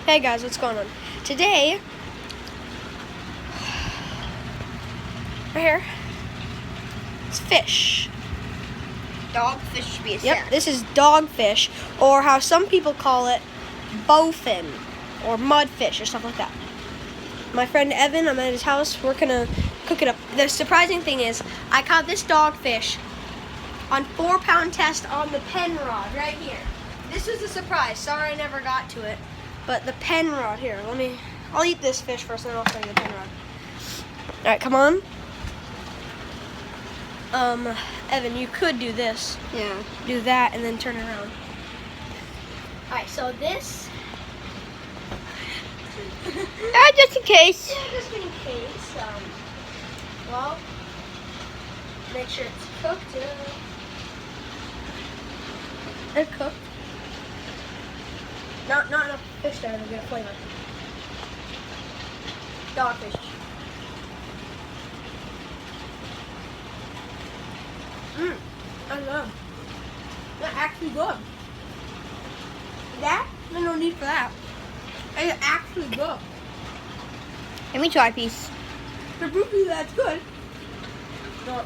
Hey guys, what's going on? Today, right here, it's fish. Dogfish should be a Yep, this is dogfish, or how some people call it, bowfin, or mudfish, or stuff like that. My friend Evan, I'm at his house, we're gonna cook it up. The surprising thing is, I caught this dogfish on 4-pound test on the pen rod, right here. This was a surprise, sorry I never got to it. But the pen rod here, I'll eat this fish first and then I'll show you the pen rod. Alright, come on. Evan, you could do this. Yeah. Do that and then turn it around. Alright, so this. Just in case. Yeah, just in case. Well, make sure it's cooked. It's cooked. Not enough fish there to get a flavor. Dogfish. I love. That's actually good. That? There's no need for that. It's actually good. Let me try a piece. The broccoli, that's good. No.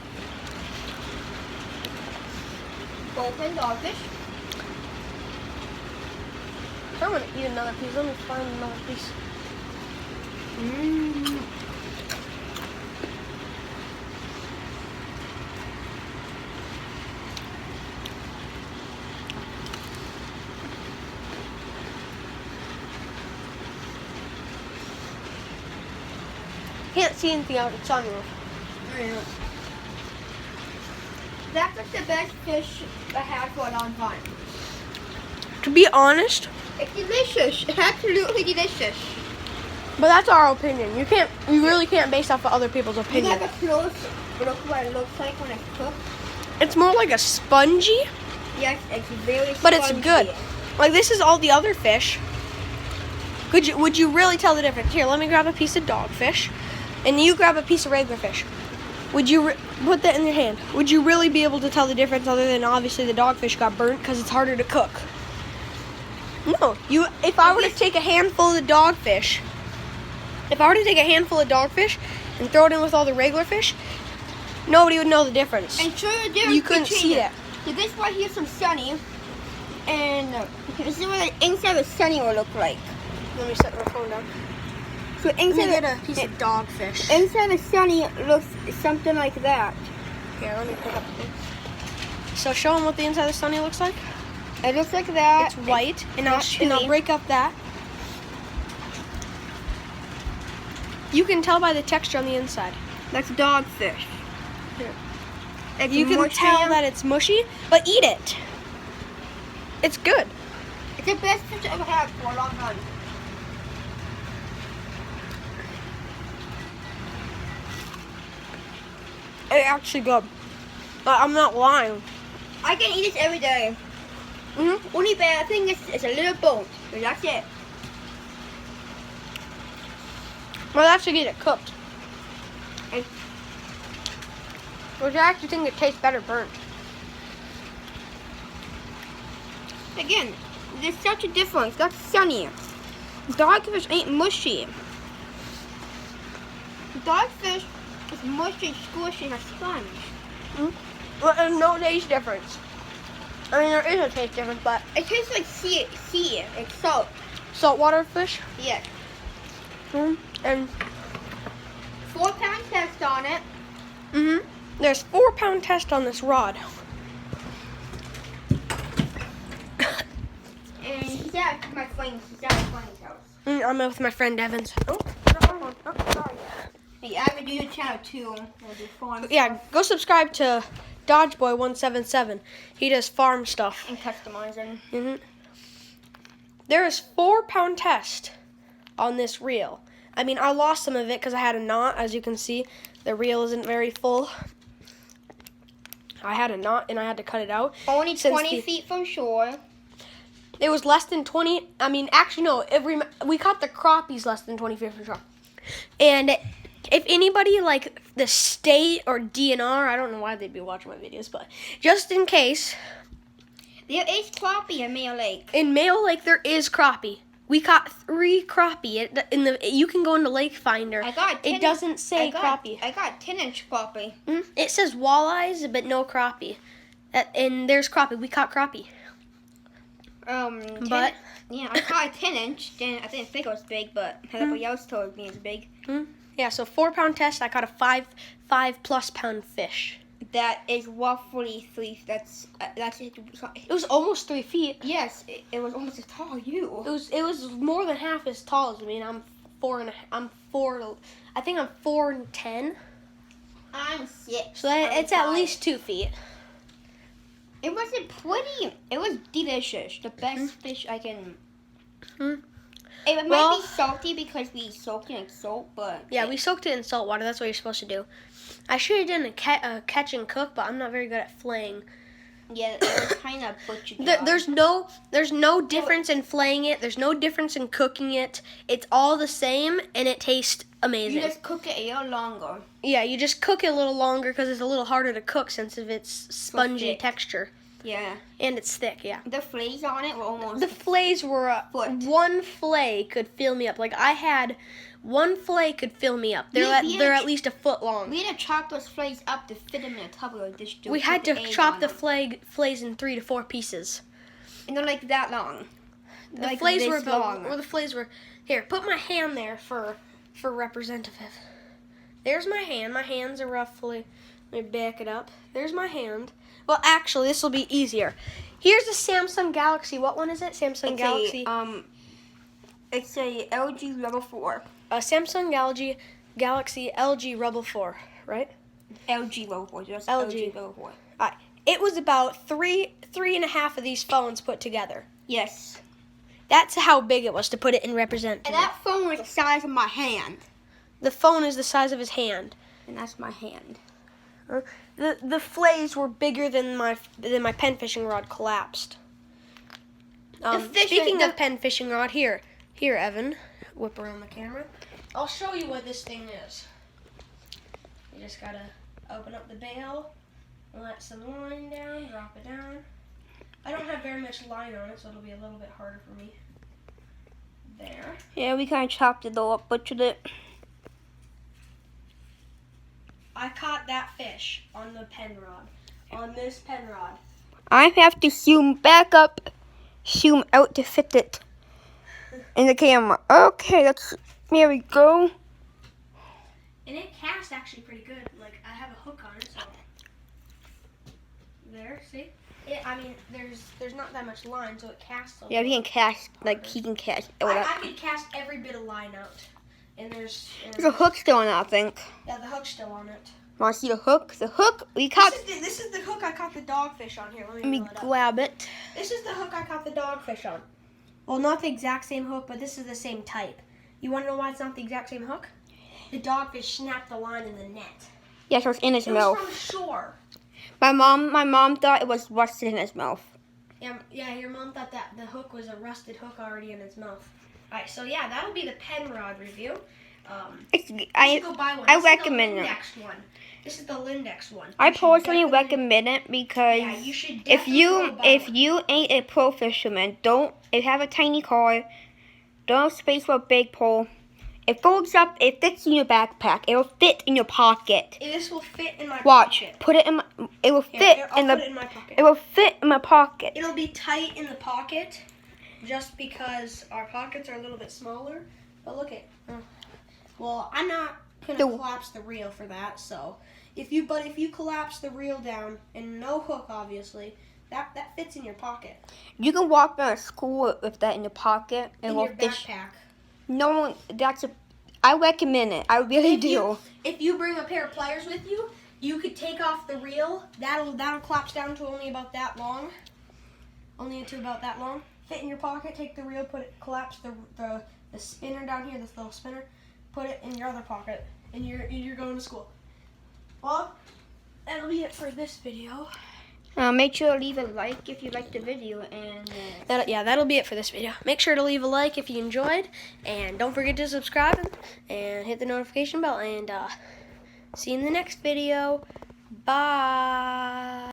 Bowfin dogfish. I'm gonna eat another piece. Let me find another piece. Can't see anything out of the sunroof. That's like the best fish I had for a long time. To be honest, It's delicious. It's absolutely delicious. but that's our opinion. You really can't base off of other people's You opinion. have a close look what it looks like when it's cooked. It's more like a spongy, Yes, it's very but it's spongy. good. Like this is all the other fish. Would you really tell the difference? Here, let me grab a piece of dogfish, and you grab a piece of regular fish. Would you put that in your hand? Would you really be able to tell the difference other than obviously the dogfish got burnt because it's harder to cook? No. If I were to take a handful of the dogfish, and throw it in with all the regular fish, nobody would know the difference. And show you the difference. You couldn't see that. So this right here is some sunny, and this is what the inside of sunny will look like. Let me set my phone down. So Let me inside get a piece of dogfish. inside the sunny looks something like that. Here, let me pick up the thing. So show them what the inside of the sunny looks like. It looks like that. It's white, and not I'll chewy. break up that. You can tell by the texture on the inside. That's dogfish. Here. It's You can mushy. tell that it's mushy, but eat it. It's good. It's the best fish I've ever had for a long time. It's actually good. I'm not lying. I can eat this every day. Only bad thing is it's a little bone. But that's it. Well, I actually get it cooked. And Which I actually think it tastes better burnt. again, there's such a difference. That's sunny. Dogfish ain't mushy. Dogfish is mushy, squishy, like a sponge. Well, there's no taste difference. I mean, there is a taste difference, but It tastes like sea, like salt. saltwater fish. Yeah. And 4-pound test on it. there's 4-pound test on this rod. And he's at my friend's house. I'm with my friend Evans. Oh, sorry. Hey, I have a YouTube channel too. It'll be fun. Yeah, go subscribe to Dodgeboy177. He does farm stuff. And customizing. There is 4-pound test on this reel. I mean, I lost some of it because I had a knot. As you can see, the reel isn't very full. I had a knot and I had to cut it out. Only Since 20 feet from shore. It was less than 20. I mean, actually, no. We caught the crappies less than 20 feet from shore. And if anybody like the state or DNR, I don't know why they'd be watching my videos, but just in case, There is crappie in Mayo Lake. in Mayo Lake there is crappie. We caught 3 crappie. You can go into Lake Finder. I got 10 It doesn't say crappie. I got 10-inch crappie. It says walleyes, but no crappie. And there's crappie. We caught crappie. But yeah, I caught a 10-inch. Then I didn't think it was big, but everybody else told me it's big. Yeah, so 4-pound test. I caught a 5+ pound fish. That is roughly 3. That's it. It was almost 3 feet. Yes, it was almost as tall as you. It was more than half as tall as me. And I'm 4. I think I'm 4'10". I'm 6. So it's at least 2 feet. It wasn't pretty. It was delicious. The best fish I can. It might be salty because we soaked it in salt, but yeah, we soaked it in salt water. That's what you're supposed to do. I should have done a catch and cook, but I'm not very good at filleting. Yeah, it was kind of butchered. There's no difference in filleting it. There's no difference in cooking it. It's all the same, and it tastes amazing. You just cook it a little longer. Yeah, you just cook it a little longer because it's a little harder to cook since of its spongy texture. Yeah. And it's thick, yeah. The fillets on it were almost... The fillets were... one fillet could fill me up. Like, I had... One fillet could fill me up. They're at least a foot long. We had to chop those fillets up to fit them in a Tupperware dish. We had to chop the fillets in 3 to 4 pieces. And they're like that long. The fillets were about... Or the fillets were... Here, put my hand there for representative. There's my hand. My hands are roughly... Let me back it up. There's my hand. Well, actually, this will be easier. Here's the Samsung Galaxy. What one is it? Samsung Galaxy. It's a LG Rebel 4. Samsung Galaxy LG Rebel 4, right? LG Rebel 4. Just LG Rebel 4. Alright. It was about three and a half of these phones put together. Yes. That's how big it was to put it in representative. And that phone was the size of my hand. The phone is the size of his hand. And that's my hand. The fillets were bigger than my pen fishing rod collapsed. Speaking of pen fishing rod, here, Evan, whip around the camera. I'll show you what this thing is. You just gotta open up the bail, let some line down, drop it down. I don't have very much line on it, so it'll be a little bit harder for me. There. Yeah, we kind of chopped it all up, butchered it. I caught that fish on the pen rod, on this pen rod. I have to zoom back up, zoom out to fit it in the camera. Okay, there we go. And it casts actually pretty good. Like, I have a hook on it, so. There, see? There's not that much line, so it casts a Yeah, he can cast, like, he can cast. I could cast every bit of line out. And there's a hook still on it, I think. Yeah, the hook's still on it. Want to see the hook? The hook we caught. This is the hook I caught the dogfish on. Here, let me grab it. This is the hook I caught the dogfish on. Well, not the exact same hook, but this is the same type. You want to know why it's not the exact same hook? The dogfish snapped the line in the net. Yes, it was in his mouth. It was from shore. My mom thought it was rusted in his mouth. Yeah, your mom thought that the hook was a rusted hook already in its mouth. All right, so yeah, that'll be the pen rod review. I recommend it. This is the Lindex one. I personally recommend it because if you ain't a pro fisherman, if you have a tiny car, don't have space for a big pole. It folds up. It fits in your backpack. It will fit in your pocket. This will fit in my pocket. Watch. Put it in my. It will fit in my pocket. It will fit in my pocket. It'll be tight in the pocket, just because our pockets are a little bit smaller. But look at. Well, I'm not gonna collapse the reel for that. So, if you collapse the reel down and no hook, obviously, that fits in your pocket. You can walk around school with that in your pocket and in your backpack. No, I recommend it. I really do. If you bring a pair of pliers with you, you could take off the reel. That'll collapse down to only about that long. Only to about that long. Fit in your pocket. Take the reel. Collapse the spinner down here. This little spinner. Put it in your other pocket, and you're going to school. Well, that'll be it for this video. Make sure to leave a like if you liked the video, and that'll be it for this video. Make sure to leave a like if you enjoyed, and don't forget to subscribe and hit the notification bell. And see you in the next video. Bye.